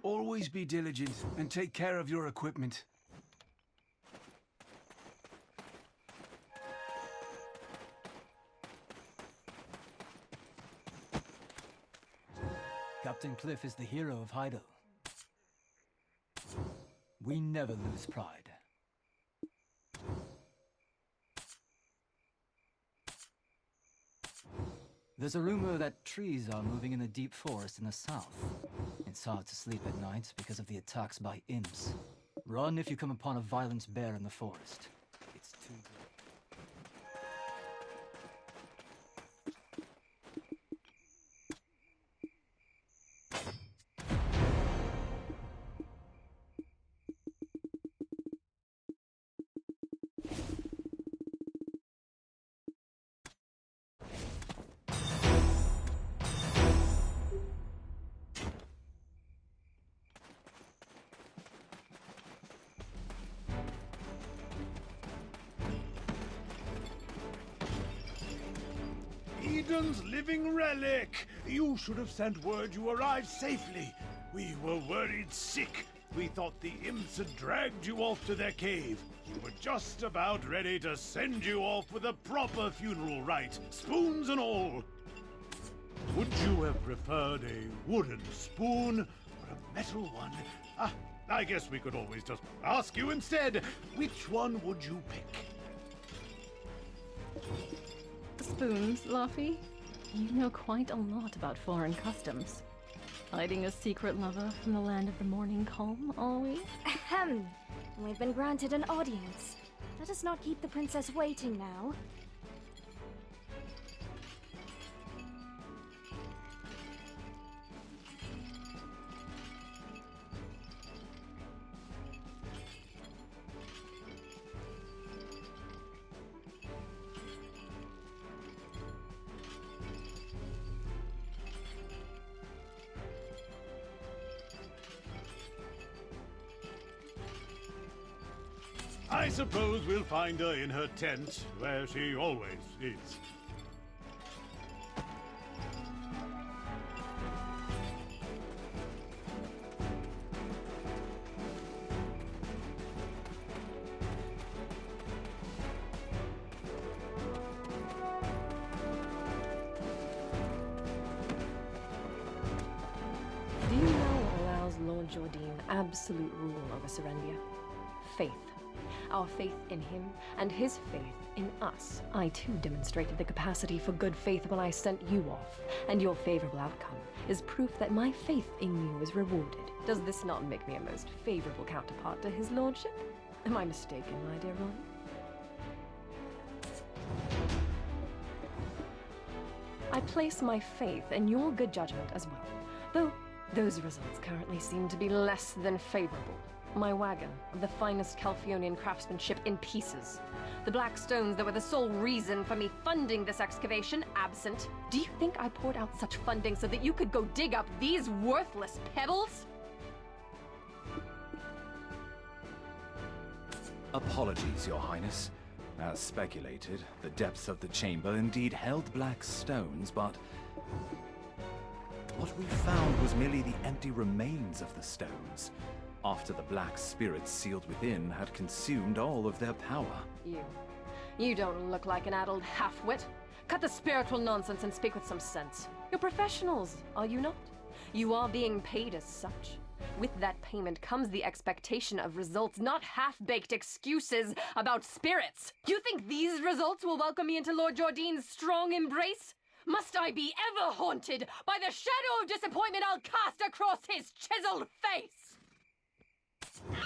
Always be diligent and take care of your equipment. Captain Cliff is the hero of Heidel. We never lose pride. There's a rumor that trees are moving in the deep forest in the south. It's hard to sleep at night because of the attacks by imps. Run if you come upon a violent bear in the forest. It's too good. Eden's living relic! You should have sent word you arrived safely. We were worried sick. We thought the imps had dragged you off to their cave. We were just about ready to send you off with a proper funeral rite, spoons and all. Would you have preferred a wooden spoon or a metal one? I guess we could always just ask you instead. Which one would you pick? Spoons, Luffy. You know quite a lot about foreign customs. Hiding a secret lover from the land of the morning calm, are we? Ahem. We've been granted an audience. Let us not keep the princess waiting now. I suppose we'll find her in her tent, where she always is. Do you know what allows Lord Jordine absolute rule over Serendia? Faith. Our faith in him, and his faith in us. I too demonstrated the capacity for good faith when I sent you off, and your favorable outcome is proof that my faith in you is rewarded. Does this not make me a most favorable counterpart to his lordship? Am I mistaken, my dear Ron? I place my faith in your good judgment as well, though those results currently seem to be less than favorable. My wagon, of the finest Calphionian craftsmanship, in pieces. The black stones that were the sole reason for me funding this excavation, absent. Do you think I poured out such funding so that you could go dig up these worthless pebbles? Apologies, Your Highness. As speculated, the depths of the chamber indeed held black stones, but what we found was merely the empty remains of the stones, after the black spirits sealed within had consumed all of their power. You don't look like an addled half-wit. Cut the spiritual nonsense and speak with some sense. You're professionals, are you not? You are being paid as such. With that payment comes the expectation of results, not half-baked excuses about spirits. You think these results will welcome me into Lord Jordine's strong embrace? Must I be ever haunted by the shadow of disappointment I'll cast across his chiseled face? Get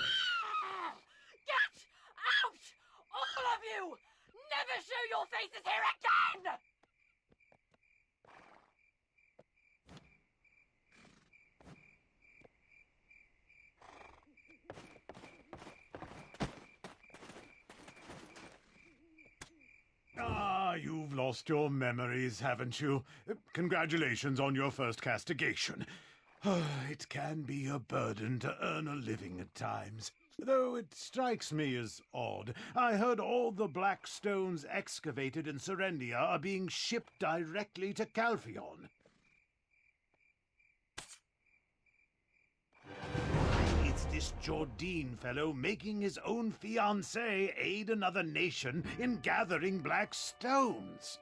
out! All of you! Never show your faces here again! You've lost your memories, haven't you? Congratulations on your first castigation. It can be a burden to earn a living at times. Though it strikes me as odd. I heard all the black stones excavated in Serendia are being shipped directly to Calphion. this Jordine fellow making his own fiancée aid another nation in gathering black stones?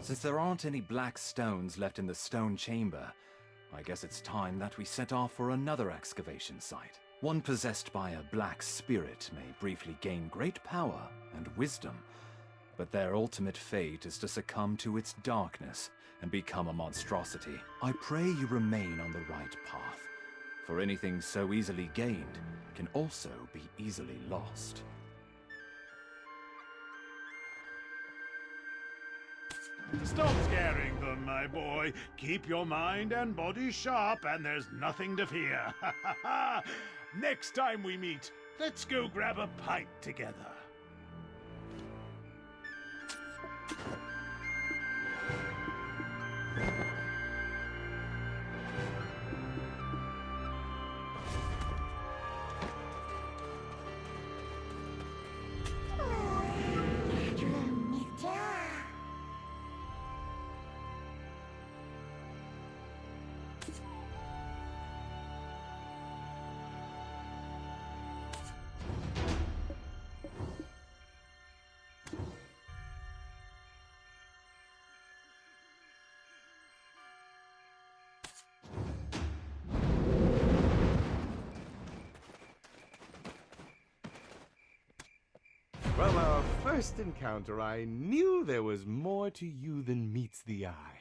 Since there aren't any black stones left in the stone chamber, I guess it's time that we set off for another excavation site. One possessed by a black spirit may briefly gain great power and wisdom, but their ultimate fate is to succumb to its darkness and become a monstrosity. I pray you remain on the right path, for anything so easily gained can also be easily lost. Stop scaring them, my boy. Keep your mind and body sharp, and there's nothing to fear. Next time we meet, let's go grab a pint together. From our first encounter, I knew there was more to you than meets the eye.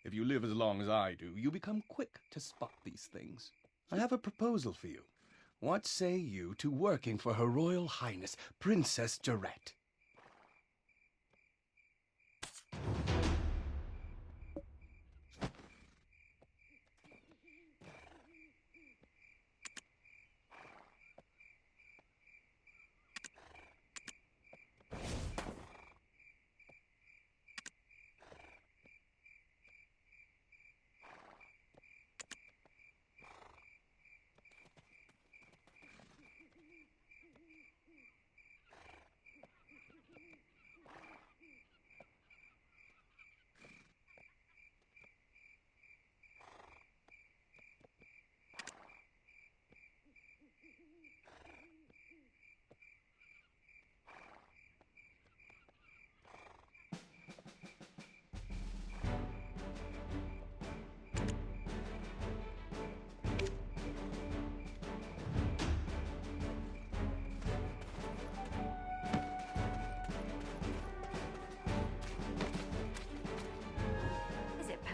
If you live as long as I do, you become quick to spot these things. I have a proposal for you. What say you to working for Her Royal Highness, Princess Jarette?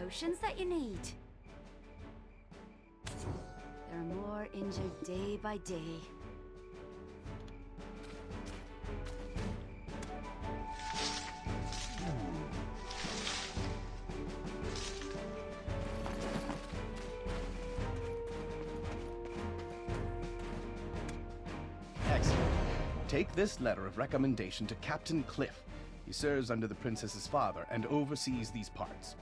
Potions that you need. There are more injured day by day. Excellent. Take this letter of recommendation to Captain Cliff. He serves under the princess's father and oversees these parts.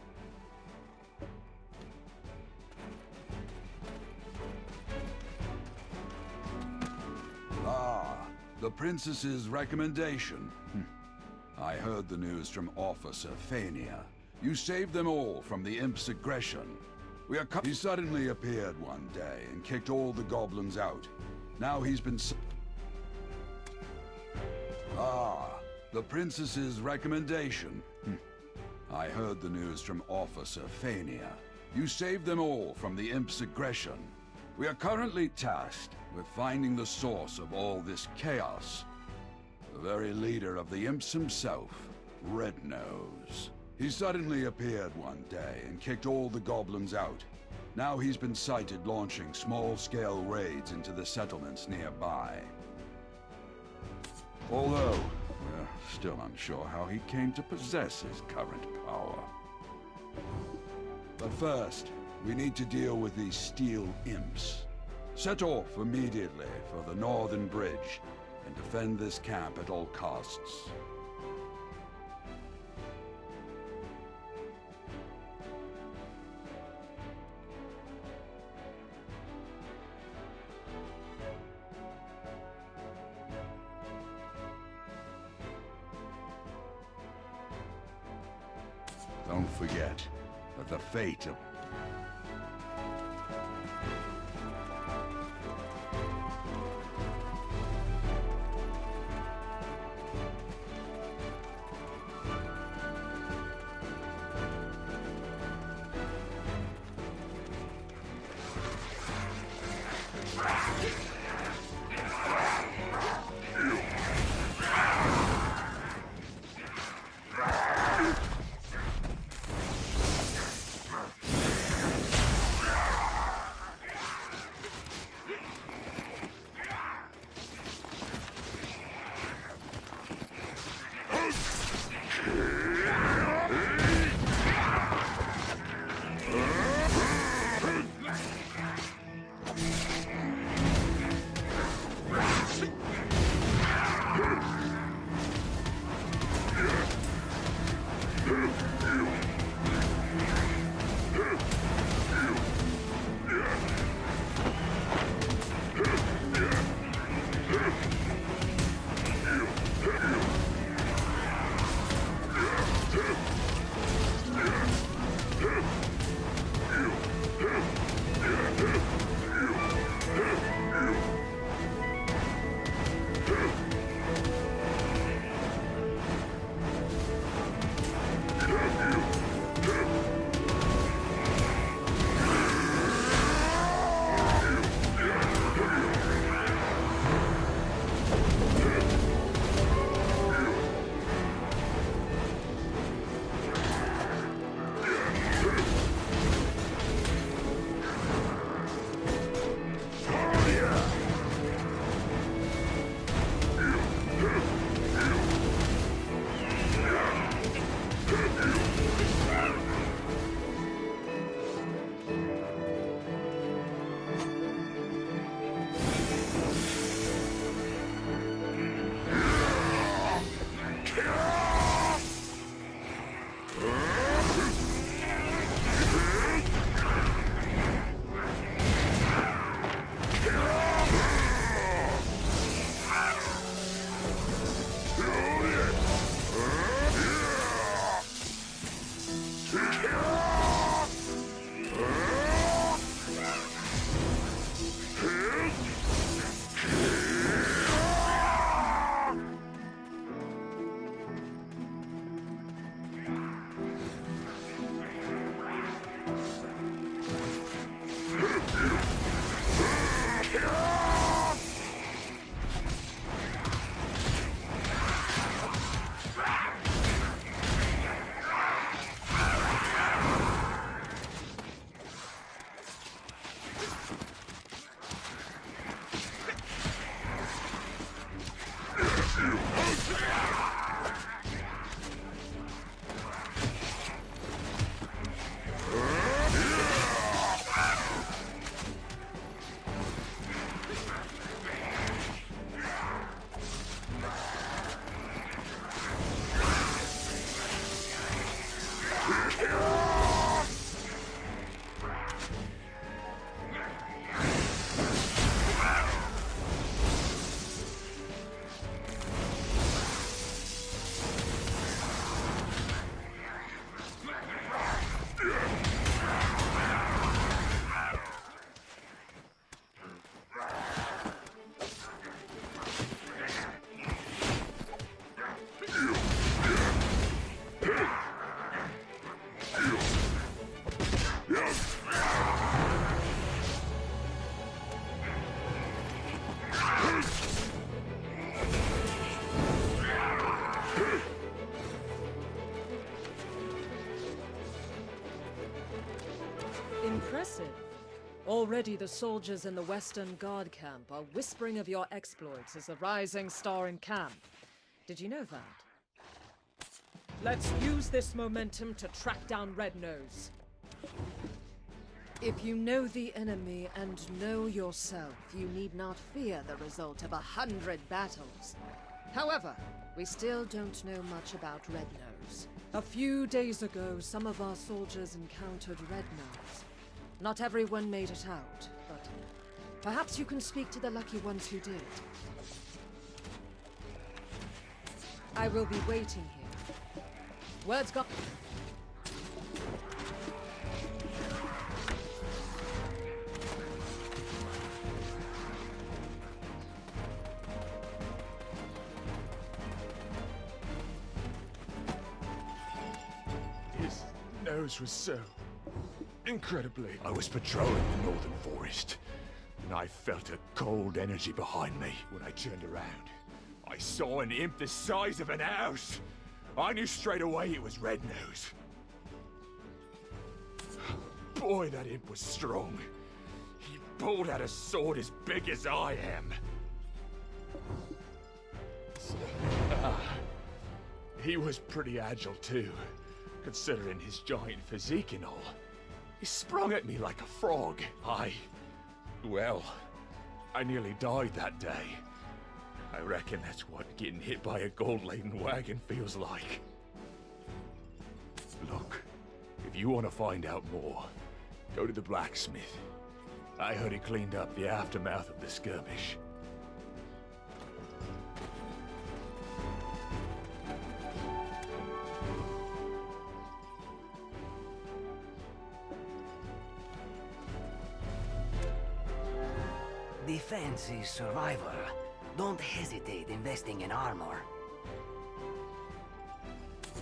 The princess's recommendation. I heard the news from Officer Fania. You saved them all from the imp's aggression. He suddenly appeared one day and kicked all the goblins out. Now he's been... the princess's recommendation. I heard the news from Officer Fania. You saved them all from the imp's aggression. We are currently tasked with finding the source of all this chaos. The very leader of the imps himself, Red Nose. He suddenly appeared one day and kicked all the goblins out. Now he's been sighted launching small-scale raids into the settlements nearby. Although, we're still unsure how he came to possess his current power. But first, we need to deal with these steel imps. Set off immediately for the northern bridge and defend this camp at all costs. Don't forget that the fate of Impressive. Already the soldiers in the Western Guard camp are whispering of your exploits as a rising star in camp. Did you know that? Let's use this momentum to track down Red Nose. If you know the enemy and know yourself, you need not fear the result of 100 battles. However, we still don't know much about Red Nose. A few days ago, some of our soldiers encountered Red Nose. Not everyone made it out, but perhaps you can speak to the lucky ones who did. I will be waiting here. Words got... His nose was so incredibly... I was patrolling the northern forest, and I felt a cold energy behind me. When I turned around, I saw an imp the size of an house. I knew straight away it was Red Nose. Boy, that imp was strong. He pulled out a sword as big as I am. He was pretty agile too, considering his giant physique and all. He sprung at me like a frog. Well, I nearly died that day. I reckon that's what getting hit by a gold-laden wagon feels like. Look, if you want to find out more, go to the blacksmith. I heard he cleaned up the aftermath of the skirmish. Defense is survival. Don't hesitate investing in armor.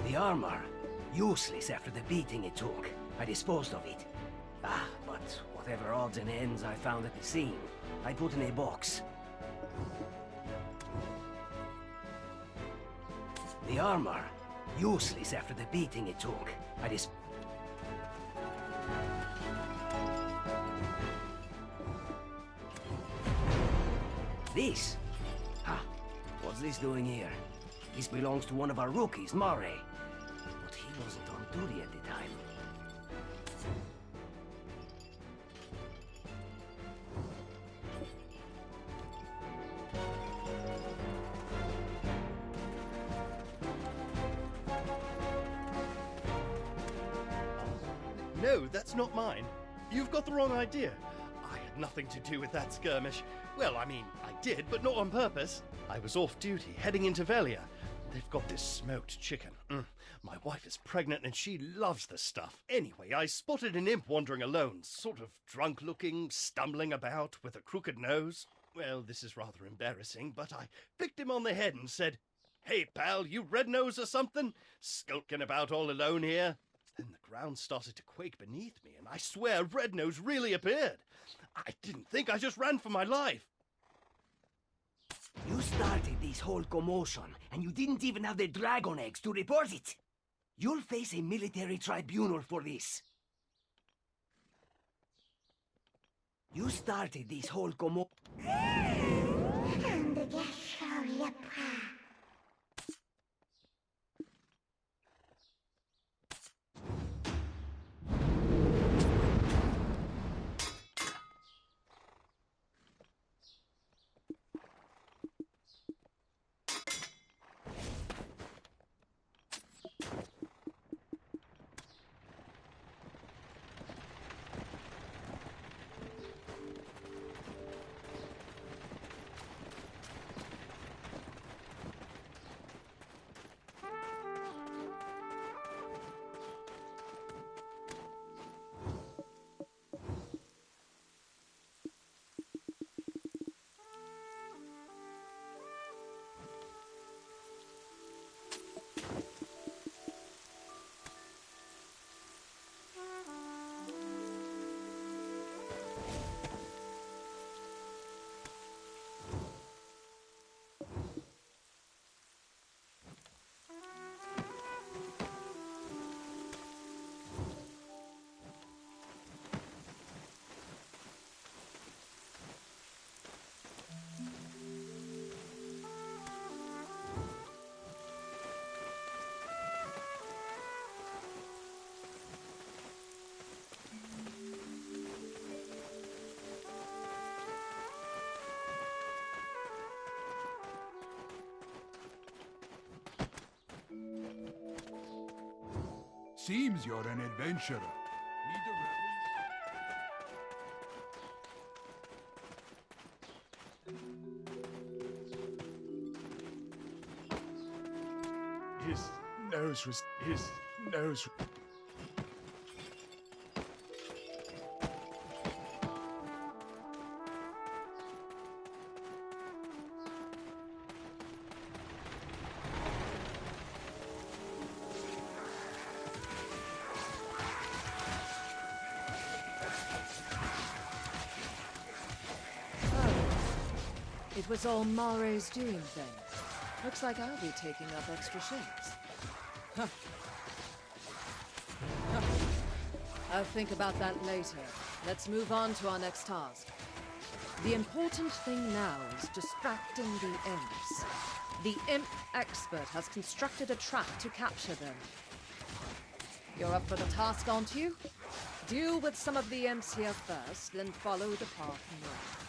The armor, useless after the beating it took. I disposed of it. But whatever odds and ends I found at the scene, I put in a box. The armor, useless after the beating it took. This? What's this doing here? This belongs to one of our rookies, Murray. But he wasn't on duty at the time. No, that's not mine. You've got the wrong idea. I had nothing to do with that skirmish. Well, I mean, I did, but not on purpose. I was off duty, heading into Velia. They've got this smoked chicken. My wife is pregnant and she loves the stuff. Anyway, I spotted an imp wandering alone, sort of drunk-looking, stumbling about with a crooked nose. Well, this is rather embarrassing, but I flicked him on the head and said, "Hey, pal, you red nose or something? Skulking about all alone here?" Then the ground started to quake beneath me, and I swear Red Nose really appeared. I didn't think, I just ran for my life. You started this whole commotion, and you didn't even have the dragon eggs to report it. You'll face a military tribunal for this. You started this whole commotion. Seems you're an adventurer. Need a His nose was... His nose... It was all Mare's doing then. Looks like I'll be taking up extra shifts. Huh. Huh. I'll think about that later. Let's move on to our next task. The important thing now is distracting the imps. The imp expert has constructed a trap to capture them. You're up for the task, aren't you? Deal with some of the imps here first, then follow the path north.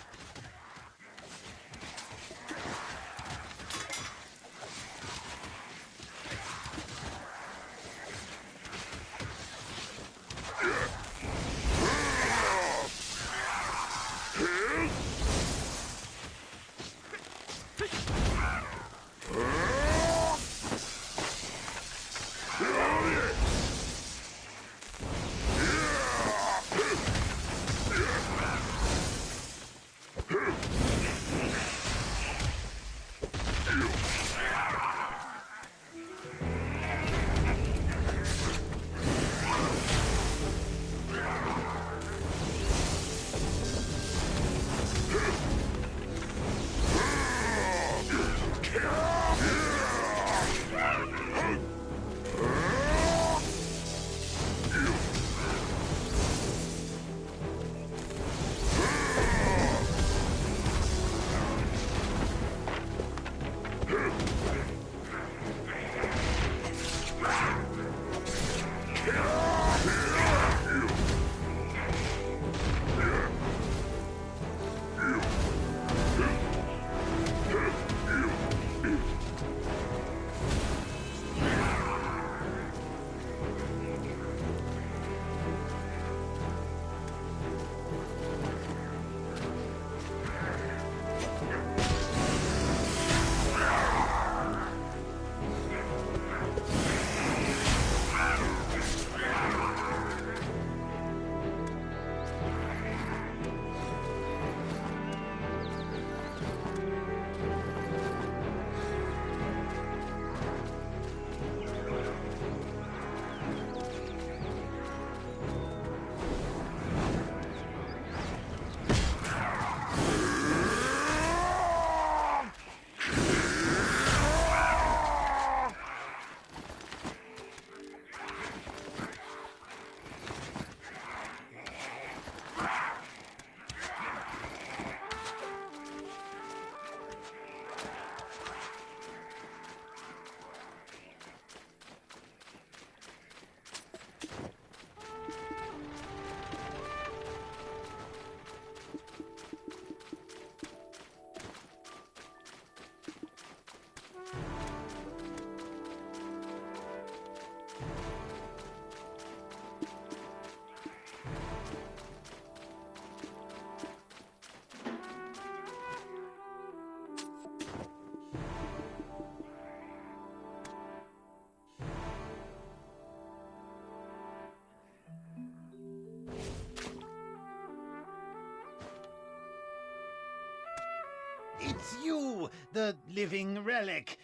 It's you, the living relic.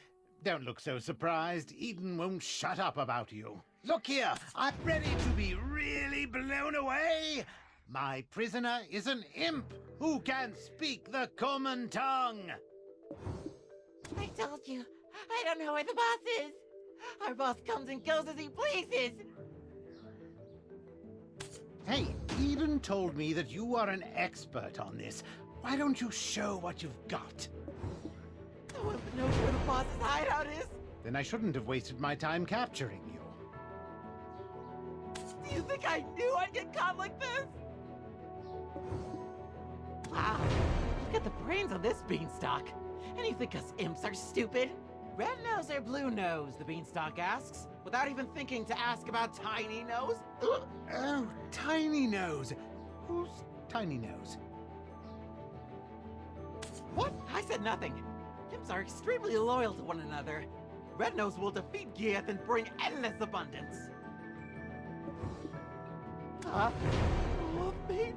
Don't look so surprised. Eden won't shut up about you. Look here, I'm ready to be really blown away. My prisoner is an imp who can speak the common tongue. I told you, I don't know where the boss is. Our boss comes and goes as he pleases. Hey, Eden told me that you are an expert on this. Why don't you show what you've got? No one knows where the boss's hideout is. Then I shouldn't have wasted my time capturing you. Do you think I knew I'd get caught like this? Wow, look at the brains on this beanstalk. And you think us imps are stupid? Red Nose or Blue Nose, the Beanstalk asks, without even thinking to ask about Tiny Nose. Oh, Tiny Nose. Who's Tiny Nose? What? I said nothing. Imps are extremely loyal to one another. Red Nose will defeat Gieth and bring endless abundance. Huh? Oh, me?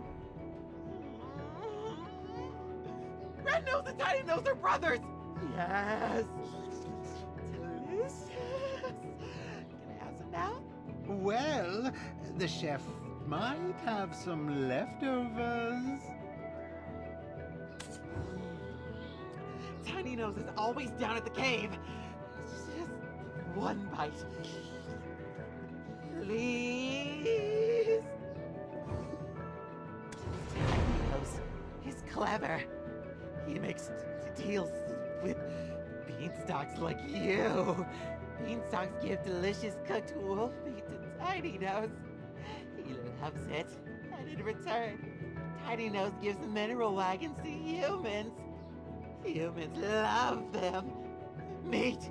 Red Nose and Tiny Nose are brothers! Yes! Delicious! Can I have some now? Well, the chef might have some leftovers. Tiny Nose is always down at the cave. Just one bite. Please? Tiny Nose is clever. He makes deals with beanstalks like you. Beanstalks give delicious cooked wolf meat to Tiny Nose. He loves it. And in return, Tiny Nose gives mineral wagons to humans. Humans love them. Meat.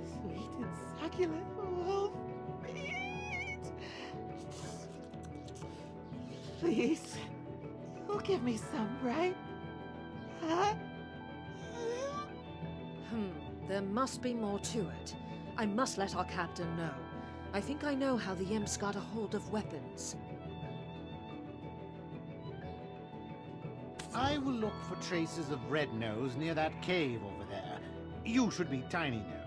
Sweet and succulent wolf meat. Please. You'll give me some, right? Huh? There must be more to it. I must let our captain know. I think I know how the imps got a hold of weapons. I will look for traces of Red Nose near that cave over there. You should be Tiny Nose.